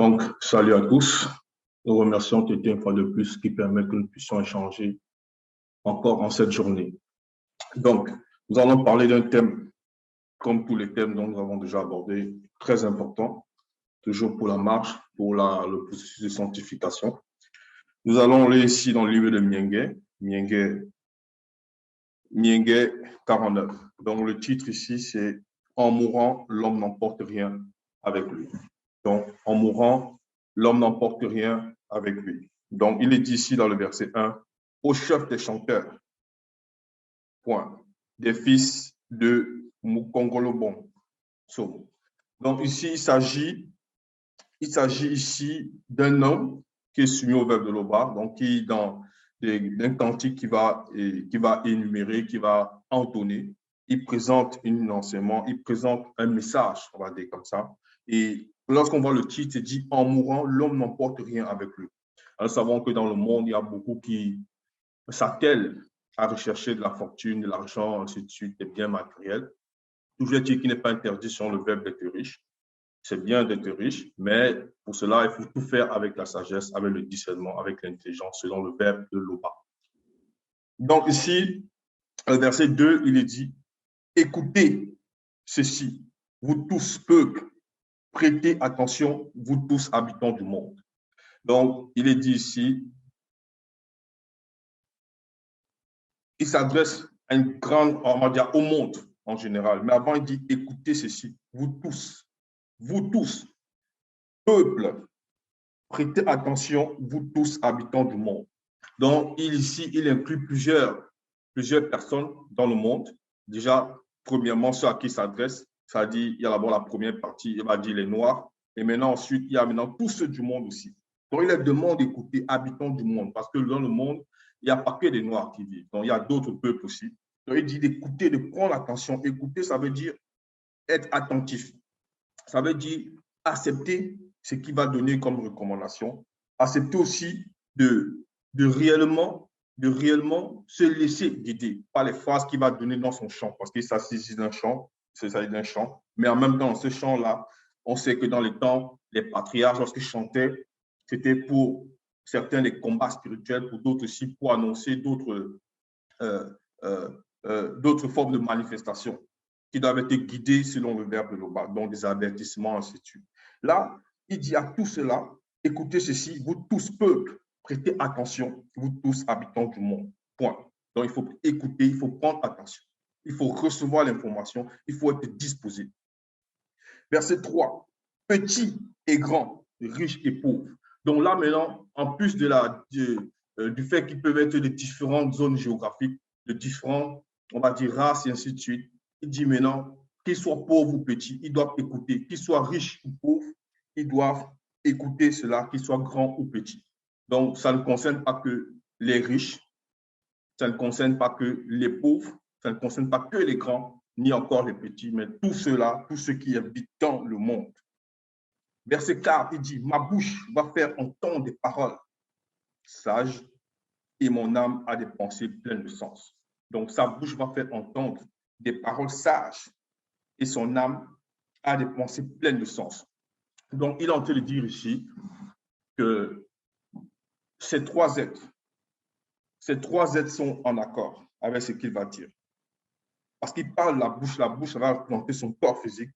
Donc, salut à tous. Nous remercions Tété une fois de plus qui permet que nous puissions échanger encore en cette journée. Donc, nous allons parler d'un thème, comme tous les thèmes dont nous avons déjà abordé, très important, toujours pour la marche, pour le processus de sanctification. Nous allons aller ici dans le livre de Miengue 49. Donc, le titre ici, c'est « En mourant, l'homme n'emporte rien avec lui ». Donc, en mourant, l'homme n'emporte rien avec lui. Donc, il est dit ici dans le verset 1, « Au chef des chanteurs, point, des fils de Mukongolobon. » Donc, ici, il s'agit ici d'un homme qui est soumis au verbe de l'Oba, donc qui est dans d'un cantique qui va énumérer, qui va entonner. Il présente un enseignement, il présente un message, on va dire comme ça. Et lorsqu'on voit le titre, il dit « En mourant, l'homme n'emporte rien avec lui ». Nous savons que dans le monde, il y a beaucoup qui s'attellent à rechercher de la fortune, de l'argent, ainsi de suite, des biens matériels. Toujours est-il qu'il n'est pas interdit sur le verbe d'être riche. C'est bien d'être riche, mais pour cela, il faut tout faire avec la sagesse, avec le discernement, avec l'intelligence, selon le verbe de l'Oba. Donc ici, le verset 2, il est dit « Écoutez ceci, vous tous peuples, prêtez attention, vous tous habitants du monde. » Donc, il est dit ici, il s'adresse à une grande, on va dire au monde en général, mais avant il dit « Écoutez ceci, vous tous, peuple, prêtez attention, vous tous habitants du monde. » Donc, ici, il inclut plusieurs personnes dans le monde. Déjà, premièrement, ceux à qui il s'adresse, ça dit, il y a d'abord la première partie, il va dire les Noirs, et maintenant, ensuite, il y a maintenant tous ceux du monde aussi. Donc, il leur demande d'écouter, habitants du monde, parce que dans le monde, il n'y a pas que des Noirs qui vivent, donc il y a d'autres peuples aussi. Donc, il dit d'écouter, de prendre attention. Écouter, ça veut dire être attentif. Ça veut dire accepter ce qu'il va donner comme recommandation, accepter aussi de réellement se laisser guider par les phrases qu'il va donner dans son chant, parce qu'il s'agit d'un chant, mais en même temps, dans ce chant-là, on sait que dans les temps, les patriarches, lorsqu'ils chantaient, c'était pour certains des combats spirituels, pour d'autres aussi pour annoncer d'autres formes de manifestations qui doivent être guidées selon le verbe de l'Oba, donc des avertissements, ainsi de suite. Là, il dit à tout cela, écoutez ceci, vous tous peuples, prêtez attention, vous tous habitants du monde. Point. Donc, il faut écouter, il faut prendre attention. Il faut recevoir l'information, il faut être disposé. Verset 3, petits et grands, riches et pauvres. Donc là, maintenant, en plus du fait qu'ils peuvent être de différentes zones géographiques, de différentes, on va dire, races et ainsi de suite, il dit maintenant, qu'ils soient pauvres ou petits, ils doivent écouter. Qu'ils soient riches ou pauvres, ils doivent écouter cela, qu'ils soient grands ou petits. Donc, ça ne concerne pas que les riches, ça ne concerne pas que les pauvres, ça ne concerne pas que les grands, ni encore les petits, mais tous ceux-là, tous ceux qui habitent dans le monde. Verset 4, il dit, ma bouche va faire entendre des paroles sages et mon âme a des pensées pleines de sens. Donc, sa bouche va faire entendre des paroles sages et son âme a des pensées pleines de sens. Donc, il est en train de dire ici que ces trois êtres sont en accord avec ce qu'il va dire. Parce qu'il parle de la bouche va représenter son corps physique.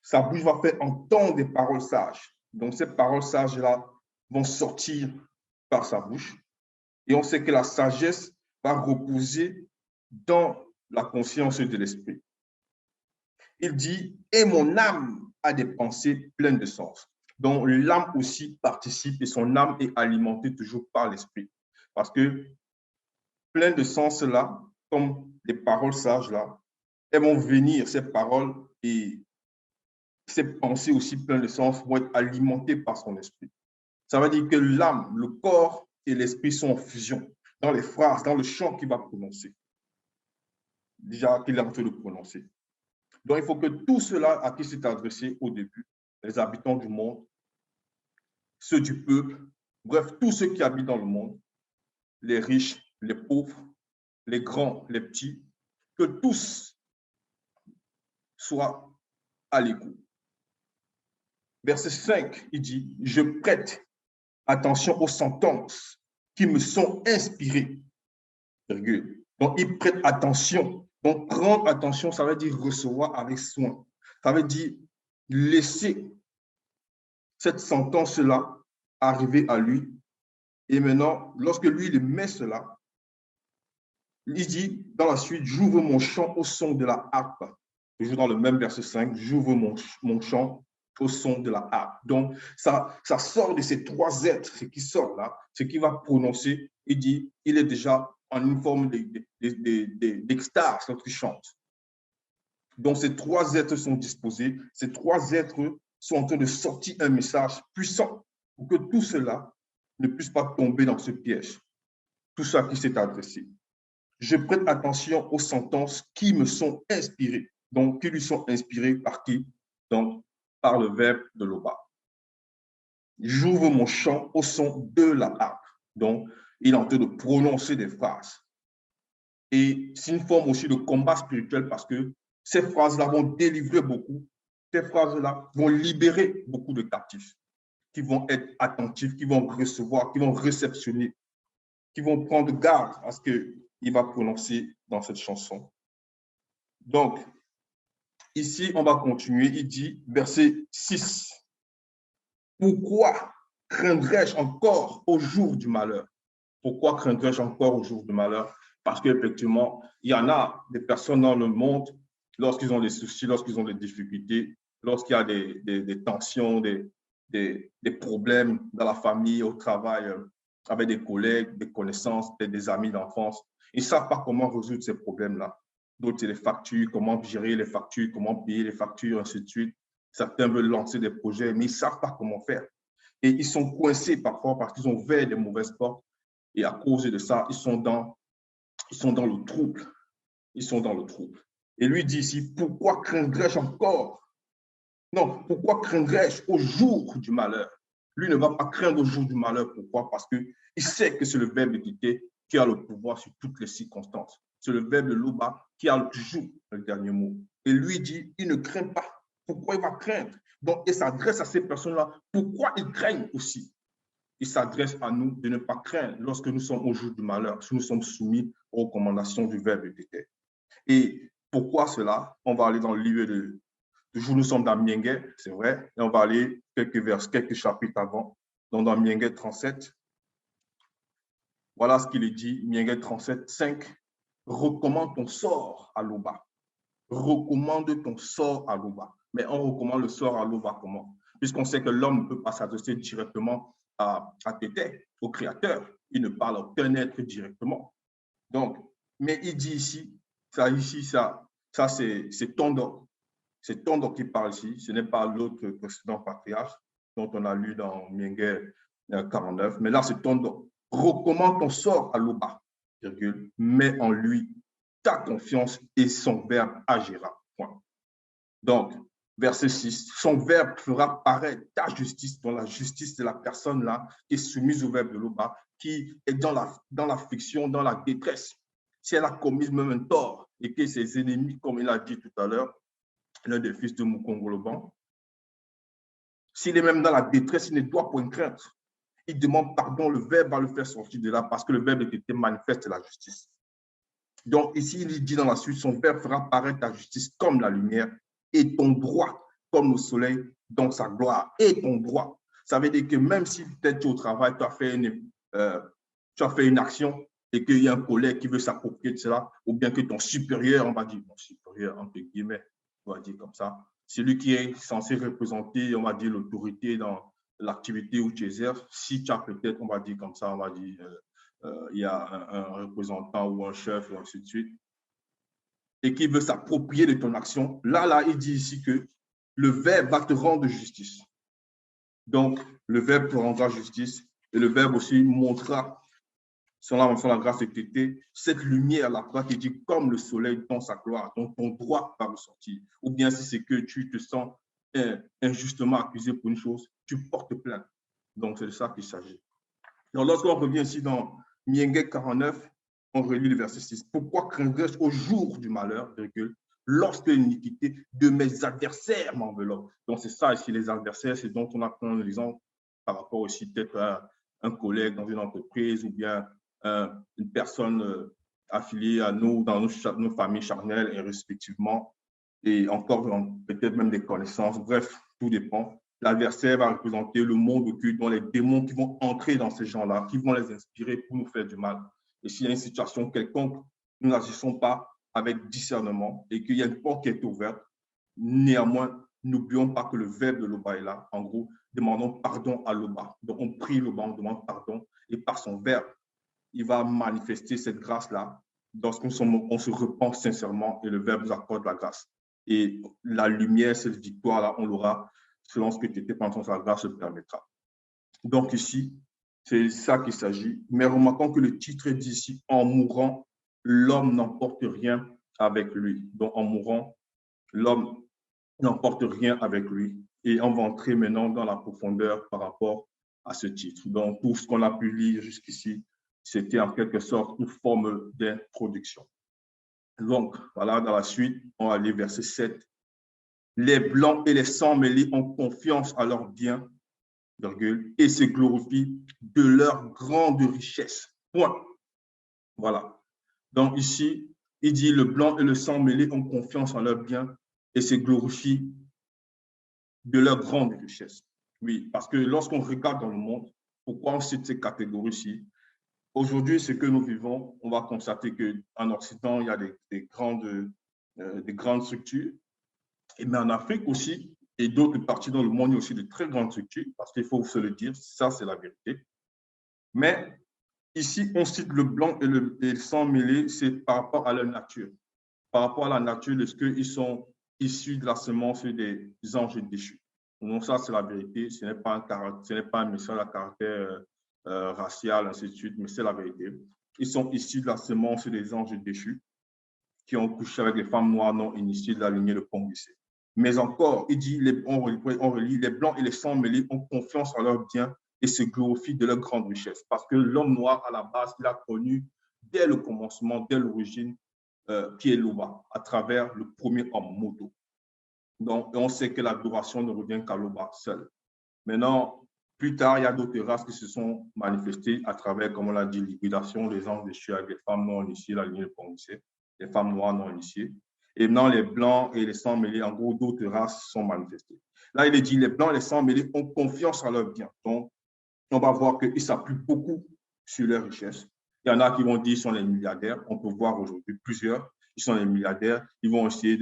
Sa bouche va faire entendre des paroles sages. Donc, ces paroles sages-là vont sortir par sa bouche. Et on sait que la sagesse va reposer dans la conscience de l'esprit. Il dit, et mon âme a des pensées pleines de sens. Donc, l'âme aussi participe et son âme est alimentée toujours par l'esprit. Parce que plein de sens là, comme les paroles sages là, elles vont venir, ces paroles et ces pensées aussi pleines de sens vont être alimentées par son esprit. Ça veut dire que l'âme, le corps et l'esprit sont en fusion dans les phrases, dans le chant qu'il va prononcer. Déjà qu'il est en train de prononcer. Donc, il faut que tout cela à qui s'est adressé au début, les habitants du monde, ceux du peuple, bref, tous ceux qui habitent dans le monde, les riches, les pauvres, les grands, les petits, que tous soient à l'écoute. Verset 5, il dit, je prête attention aux sentences qui me sont inspirées. Virgule. Donc, il prête attention. Donc, prendre attention, ça veut dire recevoir avec soin. Ça veut dire laisser cette sentence-là arriver à lui. Et maintenant, lorsque lui, il met cela, il dit dans la suite, j'ouvre mon chant au son de la harpe. Toujours dans le même verset 5, j'ouvre mon chant au son de la harpe. Donc, ça sort de ces trois êtres, ce qui sort là, ce qui va prononcer, il dit, il est déjà en une forme d'extase lorsqu'il chante. Donc, ces trois êtres sont disposés, ces trois êtres sont en train de sortir un message puissant pour que tout cela ne puisse pas tomber dans ce piège. Tout ça qui s'est adressé. Je prête attention aux sentences qui me sont inspirées. Donc, qui lui sont inspirées par qui? Donc, par le verbe de l'Oba. J'ouvre mon chant au son de la harpe. Donc, il est en train de prononcer des phrases. Et c'est une forme aussi de combat spirituel parce que ces phrases-là vont délivrer beaucoup. Ces phrases-là vont libérer beaucoup de captifs qui vont être attentifs, qui vont recevoir, qui vont réceptionner, qui vont prendre garde à ce qu'il va prononcer dans cette chanson. Donc, ici, on va continuer. Il dit, verset 6, « Pourquoi craindrais-je encore au jour du malheur ?» Pourquoi craindrais-je encore au jour du malheur? Parce qu'effectivement, il y en a des personnes dans le monde, lorsqu'ils ont des soucis, lorsqu'ils ont des difficultés, lorsqu'il y a des tensions, des problèmes dans la famille, au travail, avec des collègues, des connaissances, des amis d'enfance, ils ne savent pas comment résoudre ces problèmes-là. D'autres, c'est les factures, comment gérer les factures, comment payer les factures, ainsi de suite. Certains veulent lancer des projets, mais ils ne savent pas comment faire. Et ils sont coincés parfois parce qu'ils ont ouvert des mauvaises portes. Et à cause de ça, ils sont dans le trouble. Ils sont dans le trouble. Et lui dit ici, pourquoi craindrais-je encore? Non, pourquoi craindrais-je au jour du malheur? Lui ne va pas craindre au jour du malheur. Pourquoi? Parce qu'il sait que c'est le verbe d'équité qui a le pouvoir sur toutes les circonstances. C'est le verbe de l'Oba qui a toujours le dernier mot. Et lui dit, il ne craint pas. Pourquoi il va craindre? Donc, il s'adresse à ces personnes-là. Pourquoi ils craignent aussi? Il s'adresse à nous de ne pas craindre lorsque nous sommes au jour du malheur, si nous sommes soumis aux recommandations du verbe d'équité. Et pourquoi cela? On va aller dans le livre de toujours nous sommes dans Miengue, c'est vrai, et on va aller quelques chapitres avant, donc dans Miengue 37. Voilà ce qu'il est dit, Miengue 37, 5. Recommande ton sort à l'Oba. Recommande ton sort à l'Oba. Mais on recommande le sort à l'Oba comment? Puisqu'on sait que l'homme ne peut pas s'adresser directement à Tété, au Créateur. Il ne parle à aucun être directement. Donc, mais il dit ici, ça c'est Tondo. C'est Tondo qui parle ici. Ce n'est pas l'autre précédent patriarche dont on a lu dans Miengue 49. Mais là, c'est Tondo. Recommande ton sort à l'Oba, mets en lui ta confiance et son verbe agira. Point. Donc, verset 6, son verbe fera paraître ta justice, dans la justice de la personne là qui est soumise au verbe de l'Oba, qui est dans l'affliction, dans la détresse. Si elle a commis même un tort et que ses ennemis, comme il a dit tout à l'heure, l'un des fils de Mukongoloban, s'il est même dans la détresse, il ne doit point craindre. Il demande pardon, le verbe va le faire sortir de là parce que le verbe était manifeste la justice. Donc ici, il dit dans la suite, son verbe fera paraître ta justice comme la lumière et ton droit comme le soleil dans sa gloire. Et ton droit. Ça veut dire que même si peut-être tu es au travail, tu as fait une action et qu'il y a un collègue qui veut s'approprier de cela, ou bien que ton supérieur, on va dire, mon supérieur, entre guillemets, on va dire comme ça, c'est lui qui est censé représenter, on va dire, l'autorité dans l'activité où tu exerces. Si tu as peut-être, on va dire comme ça, on va dire, il y a un représentant ou un chef, et ainsi de suite, et qui veut s'approprier de ton action, là, il dit ici que le verbe va te rendre justice. Donc, le verbe te rendra justice et le verbe aussi montrera, selon la grâce de Tété, cette lumière, la croix qui dit comme le soleil dans sa gloire, donc ton droit va ressortir. Ou bien si c'est que tu te sens injustement accusé pour une chose, tu portes plainte. Donc, c'est de ça qu'il s'agit. Donc, lorsqu'on revient ici dans Miengue 49, on relit le verset 6. Pourquoi craindrais-je au jour du malheur, virgule, lorsque l'iniquité de mes adversaires m'enveloppe. Donc, c'est ça ici, les adversaires, c'est dont on apprend l'exemple par rapport aussi peut-être à un collègue dans une entreprise ou bien une personne affiliée à nous dans nos familles charnelles et respectivement, et encore peut-être même des connaissances. Bref, tout dépend. L'adversaire va représenter le monde occulte, dont les démons qui vont entrer dans ces gens-là, qui vont les inspirer pour nous faire du mal. Et s'il y a une situation quelconque, nous n'agissons pas avec discernement et qu'il y a une porte qui est ouverte, néanmoins, n'oublions pas que le verbe de l'Oba est là. En gros, demandons pardon à l'Oba. Donc, on prie l'Oba, on demande pardon et par son verbe, il va manifester cette grâce-là lorsqu'on se repent sincèrement et le verbe nous accorde la grâce. Et la lumière, cette victoire-là, on l'aura selon ce que tu étais pendant sa grâce se permettra. Donc ici, c'est ça qu'il s'agit. Mais remarquons que le titre dit ici, en mourant, l'homme n'emporte rien avec lui. Donc en mourant, l'homme n'emporte rien avec lui. Et on va entrer maintenant dans la profondeur par rapport à ce titre. Donc tout ce qu'on a pu lire jusqu'ici, c'était en quelque sorte une forme d'introduction. Donc voilà, dans la suite, on va aller verset 7. Les blancs et les sans mêlés ont confiance à leurs biens, virgule, et se glorifient de leur grande richesse. Point. Voilà. Donc ici, il dit le blanc et le sang mêlé ont confiance en leurs biens et se glorifient de leur grande richesse. Oui, parce que lorsqu'on regarde dans le monde, pourquoi on cite ces catégories-ci? Aujourd'hui, ce que nous vivons, on va constater qu'en Occident, il y a des grandes structures. Mais en Afrique aussi, et d'autres parties dans le monde, il y a aussi de très grandes structures, parce qu'il faut se le dire, ça c'est la vérité. Mais ici, on cite le blanc et le sang mêlé, c'est par rapport à leur nature. Par rapport à la nature, est-ce qu'ils sont issus de la semence des anges déchus? Donc ça, c'est la vérité. Ce n'est pas un message à caractère racial, ainsi de suite, mais c'est la vérité. Ils sont issus de la semence des anges déchus qui ont couché avec les femmes noires non initiées de la lignée de Pongissé. Mais encore, il dit, on relit, les blancs et les sans mêlés ont confiance en leurs biens et se glorifient de leur grande richesse. Parce que l'homme noir, à la base, il a connu dès le commencement, dès l'origine, qui est Loba, à travers le premier homme, Moto. Donc, on sait que l'adoration ne revient qu'à Loba seul. Maintenant, plus tard, il y a d'autres races qui se sont manifestées à travers, comme on l'a dit, l'hybridation des anges déchus avec les femmes non initiées, la lignée de Pongissé, les femmes noires non initiées. Et maintenant, les blancs et les sangs mêlés, en gros, d'autres races sont manifestées. Là, il est dit, les blancs et les sangs mêlés ont confiance en leurs biens. Donc, on va voir qu'ils s'appuient beaucoup sur leurs richesses. Il y en a qui vont dire qu'ils sont les milliardaires. On peut voir aujourd'hui plusieurs, ils sont les milliardaires. Ils vont essayer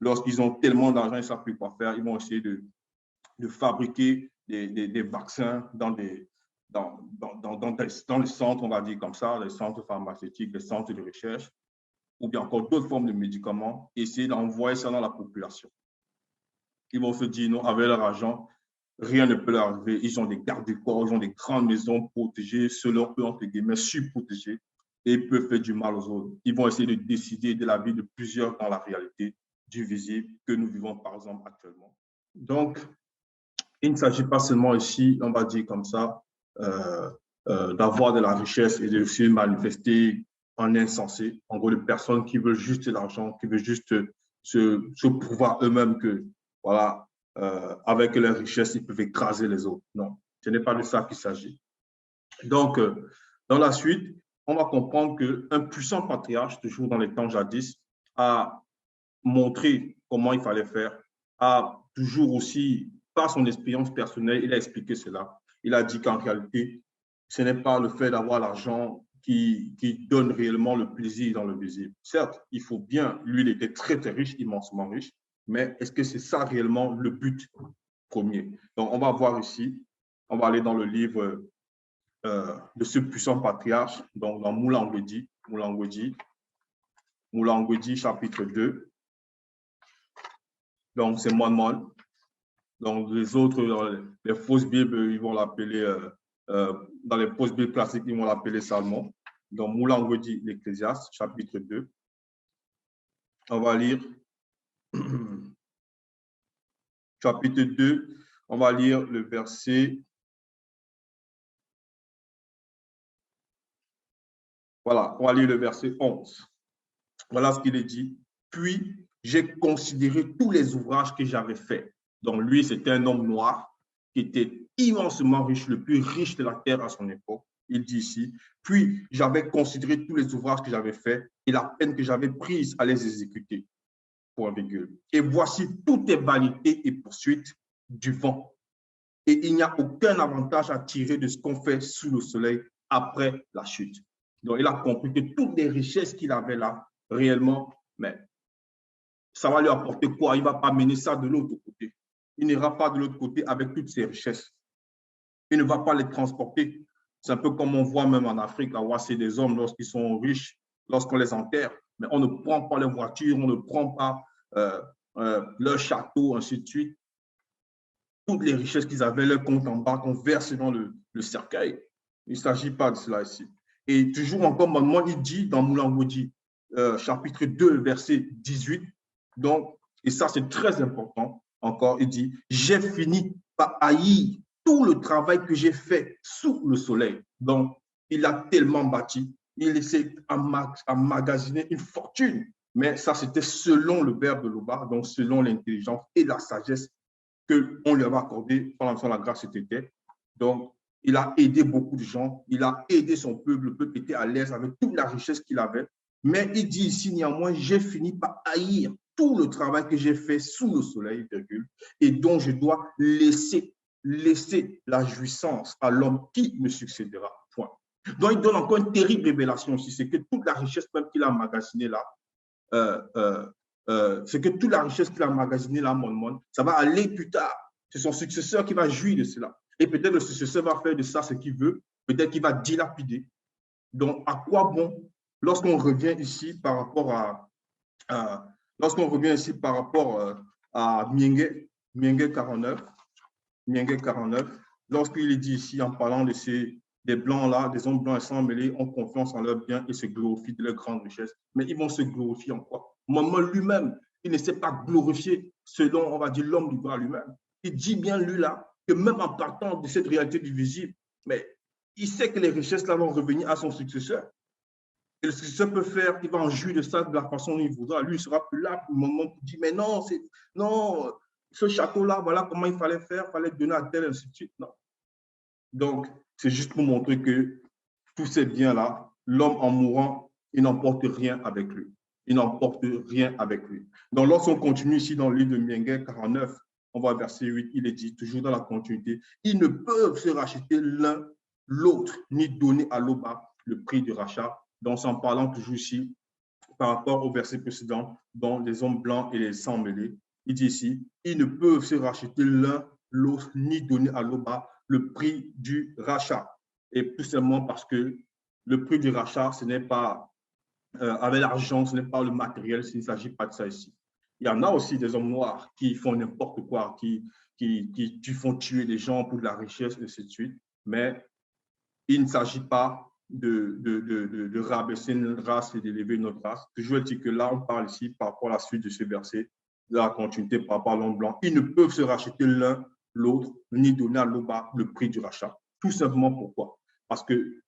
lorsqu'ils ont tellement d'argent, ils ne savent plus quoi faire, ils vont essayer de fabriquer des vaccins dans les centres, on va dire comme ça, les centres pharmaceutiques, les centres de recherche, ou bien encore d'autres formes de médicaments, essayer d'envoyer ça dans la population. Ils vont se dire, non, avec leur argent, rien ne peut leur arriver. Ils ont des garde-corps, ils ont des grandes maisons protégées, selon eux, entre guillemets, surprotégées, et ils peuvent faire du mal aux autres. Ils vont essayer de décider de la vie de plusieurs dans la réalité du visible que nous vivons, par exemple, actuellement. Donc, il ne s'agit pas seulement ici, on va dire comme ça, d'avoir de la richesse et de se manifester en insensé, en gros, de personnes qui veulent juste de l'argent, qui veulent juste se prouver eux-mêmes que, voilà, avec leur richesse, ils peuvent écraser les autres. Non, ce n'est pas de ça qu'il s'agit. Donc, dans la suite, on va comprendre qu'un puissant patriarche, toujours dans les temps jadis, a montré comment il fallait faire, a toujours aussi, par son expérience personnelle, il a expliqué cela. Il a dit qu'en réalité, ce n'est pas le fait d'avoir l'argent qui donne réellement le plaisir dans le visible. Certes, il faut bien, lui, il était très, très riche, immensement riche, mais est-ce que c'est ça réellement le but premier? Donc, on va voir ici, on va aller dans le livre de ce puissant patriarche, donc dans Moulin Ngwedi, chapitre 2. Donc, c'est Mon. Donc, les autres, les fausses Bibles, ils vont l'appeler, dans les fausses Bibles classiques, ils vont l'appeler Salmon. Donc, Moulin Ngwedi, l'Ecclésiaste, chapitre 2. On va lire chapitre 2, on va lire le verset. Voilà, on va lire le verset 11. Voilà ce qu'il est dit. Puis, j'ai considéré tous les ouvrages que j'avais faits. Donc, lui, c'était un homme noir qui était immensement riche, le plus riche de la terre à son époque. Il dit ici, puis j'avais considéré tous les ouvrages que j'avais faits et la peine que j'avais prise à les exécuter. Point virgule. Et voici tout est vanité et poursuite du vent. Et il n'y a aucun avantage à tirer de ce qu'on fait sous le soleil après la chute. Donc, il a compris que toutes les richesses qu'il avait là, réellement, mais ça va lui apporter quoi? Il ne va pas mener ça de l'autre côté. Il n'ira pas de l'autre côté avec toutes ses richesses. Il ne va pas les transporter. C'est un peu comme on voit même en Afrique, à c'est des hommes lorsqu'ils sont riches, lorsqu'on les enterre, mais on ne prend pas les voitures, on ne prend pas leur château, ainsi de suite. Toutes les richesses qu'ils avaient, leur compte en banque, on verse dans le cercueil. Il ne s'agit pas de cela ici. Et toujours encore, maintenant, il dit dans Moulin Rouge, chapitre 2, verset 18, donc, et ça c'est très important, encore, il dit, j'ai fini par haïr tout le travail que j'ai fait sous le soleil. Donc, il a tellement bâti, il essaie d'emmagasiner une fortune, mais ça c'était selon le verbe de Loba, donc selon l'intelligence et la sagesse qu'on lui avait accordé pendant la grâce était. Donc, il a aidé beaucoup de gens, il a aidé son peuple, le peuple était à l'aise avec toute la richesse qu'il avait. Mais il dit ici, néanmoins, j'ai fini par haïr tout le travail que j'ai fait sous le soleil, virgule, et dont je dois laisser la jouissance à l'homme qui me succédera. Point. Donc, il donne encore une terrible révélation aussi, c'est que toute la richesse même qu'il a emmagasinée là, c'est que toute la richesse qu'il a emmagasinée là, ça va aller plus tard. C'est son successeur qui va jouir de cela. Et peut-être le successeur va faire de ça ce qu'il veut, peut-être qu'il va dilapider. Donc, à quoi bon, lorsqu'on revient ici par rapport à Mienge 49, lorsqu'il est dit ici en parlant de des blancs là, des hommes blancs et sans mêlés, ont confiance en leurs biens et se glorifient de leur grande richesse. Mais ils vont se glorifier en quoi? Maman lui-même, il ne s'est pas glorifié selon, on va dire, l'homme libre à lui-même. Il dit bien, lui là, que même en partant de cette réalité du visible, mais il sait que les richesses là vont revenir à son successeur. Et le successeur peut faire, il va en jouir de ça de la façon dont il voudra. Lui, il sera plus là pour le moment pour dire, mais non, non, ce château-là, voilà comment il fallait faire, il fallait donner à tel, ainsi de suite. Non. Donc, c'est juste pour montrer que tous ces biens-là, l'homme en mourant, il n'emporte rien avec lui. Il n'emporte rien avec lui. Donc, lorsqu'on continue ici dans le livre de Mienge 49, on va au verset 8, il est dit, toujours dans la continuité, ils ne peuvent se racheter l'un l'autre, ni donner à l'autre le prix du rachat. Donc, en parlant toujours ici, par rapport au verset précédent, dont les hommes blancs et les sangs mêlés, il dit ici, ils ne peuvent se racheter l'un l'autre, ni donner à l'autre le prix du rachat. Et tout simplement parce que le prix du rachat, ce n'est pas avec l'argent, ce n'est pas le matériel, il ne s'agit pas de ça ici. Il y en a aussi des hommes noirs qui font n'importe quoi, qui font tuer des gens pour de la richesse, et ainsi de suite. Mais il ne s'agit pas de rabaisser une race et d'élever une autre race. Toujours dit que là, on parle ici par rapport à la suite de ce verset, de la continuité par rapport à l'homme blanc. Ils ne peuvent se racheter l'un l'autre, ni donner à l'autre le prix du rachat. Tout simplement pourquoi? Parce que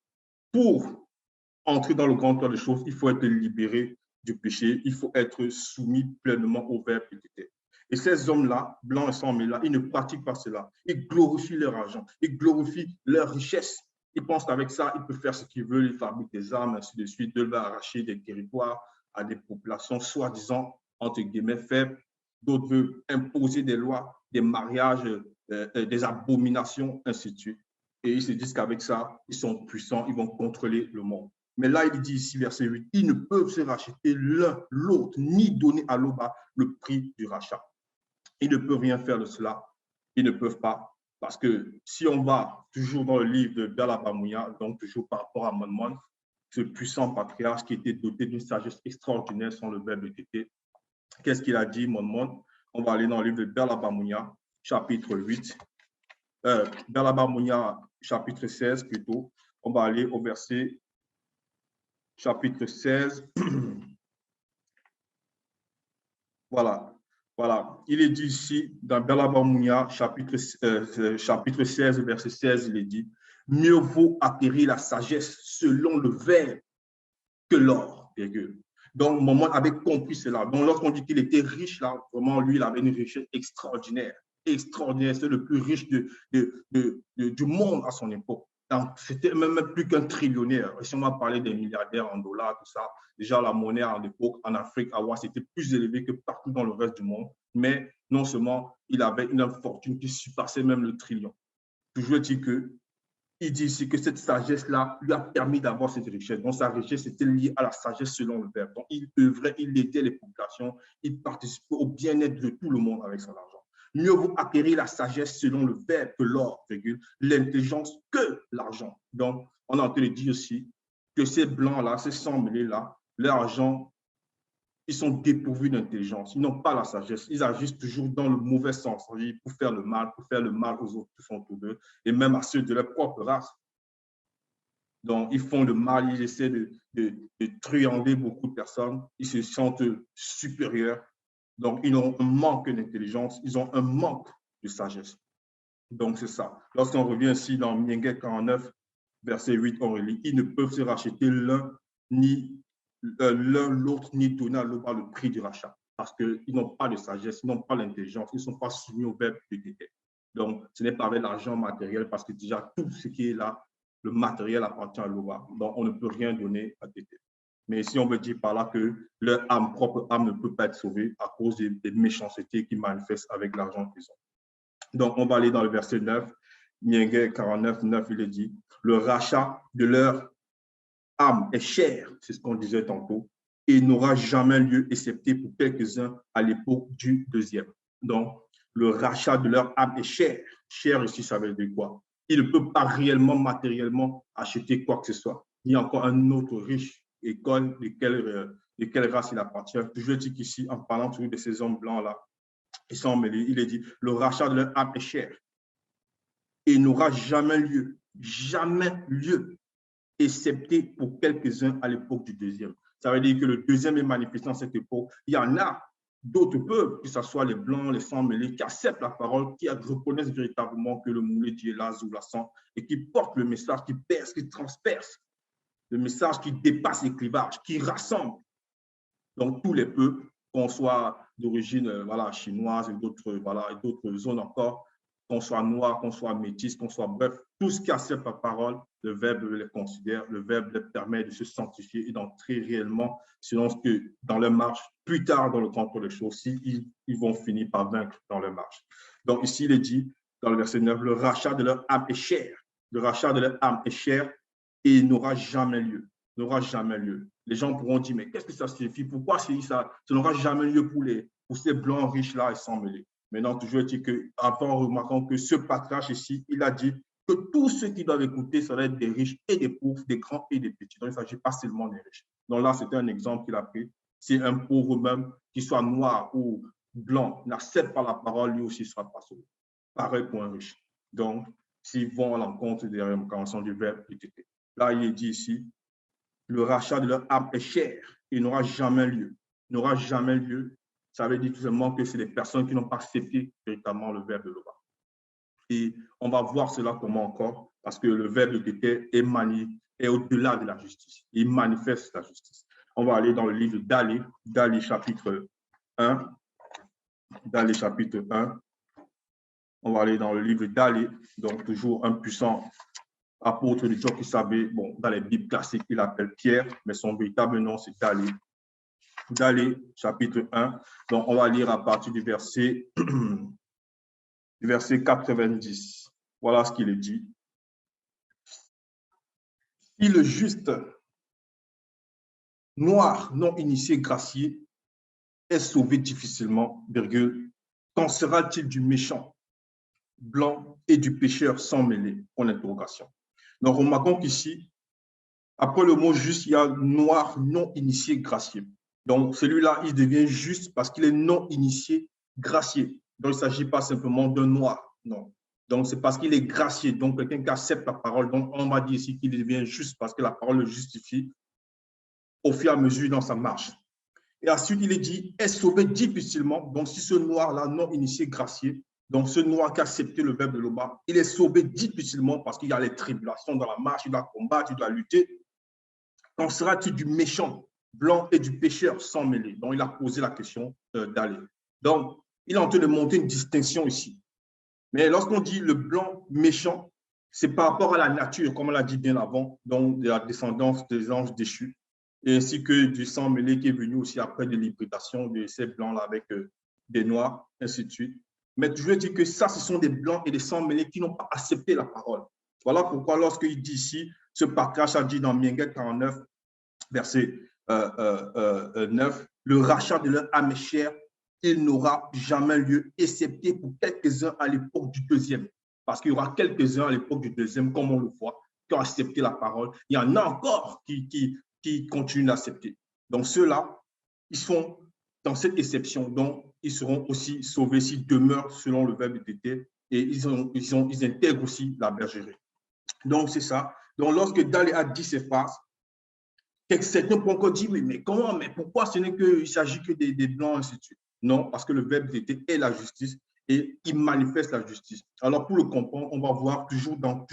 pour entrer dans le grand ordre des choses, il faut être libéré du péché, il faut être soumis pleinement au Verbe qui était. Et ces hommes-là, blancs et sans mêlés, ils ne pratiquent pas cela. Ils glorifient leur argent, ils glorifient leur richesse. Ils pensent qu'avec ça, ils peuvent faire ce qu'ils veulent, ils fabriquent des armes, ainsi de suite, de leur arracher des territoires à des populations soi-disant, entre guillemets, faibles. D'autres veulent imposer des lois, des mariages, des abominations, ainsi de suite. Et ils se disent qu'avec ça, ils sont puissants, ils vont contrôler le monde. Mais là, il dit ici, verset 8, ils ne peuvent se racheter l'un l'autre, ni donner à l'autre le prix du rachat. Ils ne peuvent rien faire de cela. Ils ne peuvent pas. Parce que si on va toujours dans le livre de Dalabamouya, donc toujours par rapport à Monmon, ce puissant patriarche qui était doté d'une sagesse extraordinaire sans le verbe était, qu'est-ce qu'il a dit, Monmon? On va aller dans le livre de Dalabamouya, chapitre 8. Dalabamouya, chapitre 16 plutôt. On va aller au verset chapitre 16. Voilà. Voilà. Il est dit ici, dans Dalabamouya, chapitre 16, verset 16, il est dit, mieux vaut acquérir la sagesse selon le verbe que l'or, virgule. Donc, Mormon avait compris cela. Donc, lorsqu'on dit qu'il était riche, là, vraiment, lui, il avait une richesse extraordinaire. Extraordinaire. C'est le plus riche du monde à son époque. C'était même plus qu'un trillionnaire. Et si on va parler des milliardaires en dollars, tout ça, déjà la monnaie à l'époque en Afrique, c'était plus élevé que partout dans le reste du monde. Mais non seulement il avait une fortune qui surpassait même le trillion. Toujours dit que il dit ici que cette sagesse-là lui a permis d'avoir cette richesse. Donc, sa richesse était liée à la sagesse selon le Verbe. Donc, il œuvrait, il aidait les populations, il participait au bien-être de tout le monde avec son argent. Mieux vaut acquérir la sagesse selon le Verbe que l'or, l'intelligence que l'argent. Donc, on a entendu dire aussi que ces blancs-là, ces sang mêlés-là, l'argent, ils sont dépourvus d'intelligence. Ils n'ont pas la sagesse. Ils agissent toujours dans le mauvais sens, pour faire le mal aux autres qui sont autour d'eux, et même à ceux de leur propre race. Donc, ils font le mal, ils essaient de truander beaucoup de personnes. Ils se sentent supérieurs. Donc, ils ont un manque d'intelligence. Ils ont un manque de sagesse. Donc, c'est ça. Lorsqu'on revient ici dans Myengue 49, verset 8, on relit, ils ne peuvent se racheter l'un l'autre, ni donner à l'autre le prix du rachat. Parce qu'ils n'ont pas de sagesse, ils n'ont pas l'intelligence, ils ne sont pas soumis au verbe de Dieu. Donc, ce n'est pas avec l'argent matériel, parce que déjà, tout ce qui est là, le matériel appartient à l'Oba. Donc, on ne peut rien donner à Tété. Mais si on veut dire par là que leur âme, propre âme, ne peut pas être sauvée à cause des méchancetés qui manifestent avec l'argent qu'ils ont. Donc, on va aller dans le verset 9. Myengue 49, 9, il est dit, le rachat de leur âme est chère, c'est ce qu'on disait tantôt, et n'aura jamais lieu, excepté pour quelques-uns à l'époque du deuxième. Donc, le rachat de leur âme est cher. Cher ici, ça veut dire quoi? Il ne peut pas réellement, matériellement acheter quoi que ce soit. Il y a encore un autre riche école de quelle race il appartient. Je dis qu'ici, en parlant toujours de ces hommes blancs-là, ils sont mêlés, il est dit, le rachat de leur âme est cher et n'aura jamais lieu, excepté pour quelques-uns à l'époque du deuxième. Ça veut dire que le deuxième est manifesté en cette époque. Il y en a d'autres peuples, que ce soit les blancs, les sangs mêlés, qui acceptent la parole, qui reconnaissent véritablement que le moulet Dieu est là, ou la sang, et qui portent le message, qui perce, qui transperce, le message qui dépasse les clivages, qui rassemble. Donc, tous les peuples, qu'on soit d'origine chinoise et d'autres zones encore, qu'on soit noir, qu'on soit métis, qu'on soit bref, tout ce qui accepte la parole, le Verbe les considère, le Verbe les permet de se sanctifier et d'entrer réellement selon ce que dans leur marche, plus tard dans le contrôle des choses, ils vont finir par vaincre dans leur marche. Donc ici, il est dit dans le verset 9, le rachat de leur âme est cher. Le rachat de leur âme est cher et il n'aura jamais lieu. N'aura jamais lieu. Les gens pourront dire, mais qu'est-ce que ça signifie? Pourquoi ça n'aura jamais lieu pour ces blancs riches-là et sans mêler? Maintenant, toujours dit qu'avant, remarquons que ce patriarche ici, il a dit que tous ceux qui doivent écouter, ça va être des riches et des pauvres, des grands et des petits. Donc, il ne s'agit pas seulement des riches. Donc là, c'était un exemple qu'il a pris. C'est un pauvre même, qu'il soit noir ou blanc, n'accepte pas la parole, lui aussi sera pas sauvé. Pareil pour un riche. Donc, s'ils vont à l'encontre des réincarnations du Verbe, là, il est dit ici, le rachat de leur âme est cher et n'aura jamais lieu. N'aura jamais lieu. Ça veut dire tout simplement que c'est des personnes qui n'ont pas accepté véritablement le Verbe de l'Oba. Et on va voir cela comment encore, parce que le Verbe de Tété est au-delà de la justice. Il manifeste la justice. On va aller dans le livre d'Ali chapitre 1. D'Ali chapitre 1. On va aller dans le livre d'Ali, donc toujours un puissant apôtre de Dieu qui savait, bon, dans les Bibles classiques, il appelle Pierre, mais son véritable nom, c'est Dali. Dali, chapitre 1. Donc, on va lire à partir du verset 90. Voilà ce qu'il est dit. Si le juste, noir, non initié, gracié, est sauvé difficilement, virgule, qu'en sera-t-il du méchant, blanc et du pécheur sans mêler? Point d'interrogation. Donc, remarquons qu'ici, après le mot juste, il y a noir, non initié, gracié. Donc, celui-là, il devient juste parce qu'il est non initié, gracié. Donc, il ne s'agit pas simplement d'un noir, non. Donc, c'est parce qu'il est gracié, donc quelqu'un qui accepte la parole. Donc, on va dire ici qu'il devient juste parce que la parole le justifie au fur et à mesure dans sa marche. Et ensuite, il est dit, est sauvé difficilement. Donc, si ce noir-là, non initié, gracié, donc ce noir qui a accepté le Verbe de l'Oba, il est sauvé difficilement parce qu'il y a les tribulations dans la marche, il doit combattre, il doit lutter. Qu'en sera-t-il du méchant? blanc et du pécheur sans mêler. Donc, il a posé la question d'aller. Donc, il est en train de monter une distinction ici. Mais lorsqu'on dit le blanc méchant, c'est par rapport à la nature, comme on l'a dit bien avant, donc de la descendance des anges déchus, et ainsi que du sang mêlé qui est venu aussi après de l'hybridation de ces blancs-là avec des noirs, ainsi de suite. Mais je veux dire que ça, ce sont des blancs et des sangs mêlés qui n'ont pas accepté la parole. Voilà pourquoi lorsqu'il dit ici, ce patriarche a dit dans Mienguet 49, verset 9, le rachat de leur âme chère, il n'aura jamais lieu, excepté pour quelques-uns à l'époque du deuxième. Parce qu'il y aura quelques-uns à l'époque du deuxième, comme on le voit, qui ont accepté la parole. Il y en a encore qui continuent d'accepter. Donc ceux-là, ils sont dans cette exception. Donc, ils seront aussi sauvés s'ils demeurent selon le verbe d'été et ils intègrent aussi la bergerie. Donc, c'est ça. Donc, lorsque Dalé a dit ces phrases, certains pourront encore dire, mais comment, mais pourquoi ce n'est qu'il s'agit que des blancs, ainsi de suite. Non, parce que le verbe d'été est la justice et il manifeste la justice. Alors, pour le comprendre, on va voir toujours dans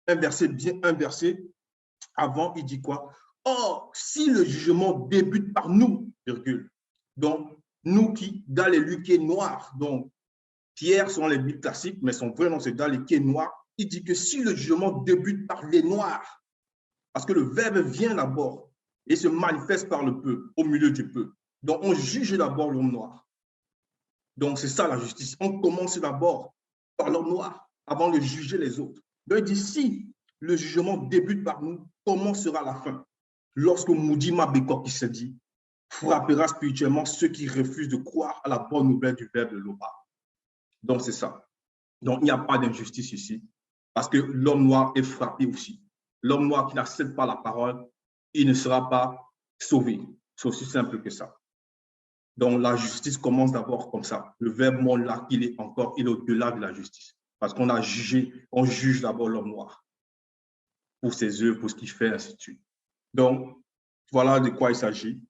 un verset avant, il dit quoi? Or, si le jugement débute par nous, virgule, donc nous qui, lui qui est noir, donc Pierre sont les Bibles classiques, mais son vrai nom c'est Dalé qui est noir, il dit que si le jugement débute par les noirs, parce que le verbe vient d'abord et se manifeste par le peuple, au milieu du peuple. Donc, on juge d'abord l'homme noir. Donc, c'est ça la justice. On commence d'abord par l'homme noir avant de juger les autres. Donc, il dit, si le jugement débute par nous, comment sera la fin? Lorsque Moudi Mabekor qui se dit, frappera spirituellement ceux qui refusent de croire à la bonne nouvelle du verbe de l'Oba. Donc, c'est ça. Donc, il n'y a pas d'injustice ici, parce que l'homme noir est frappé aussi. L'homme noir qui n'accepte pas la parole, il ne sera pas sauvé. C'est aussi simple que ça. Donc, la justice commence d'abord comme ça. Le verbe monde là, il est au-delà de la justice. Parce qu'on a jugé, on juge d'abord l'homme noir pour ses œuvres, pour ce qu'il fait, ainsi de suite. Donc, voilà de quoi il s'agit.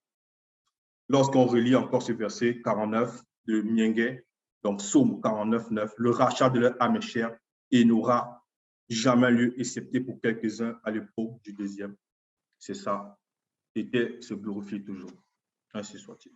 Lorsqu'on relit encore ce verset 49 de Mienguet, donc Psaume 49, 9, le rachat de leur âme chère et n'aura jamais lieu, excepté pour quelques-uns à l'époque du deuxième. C'est ça. Était se glorifie toujours. Ainsi soit-il.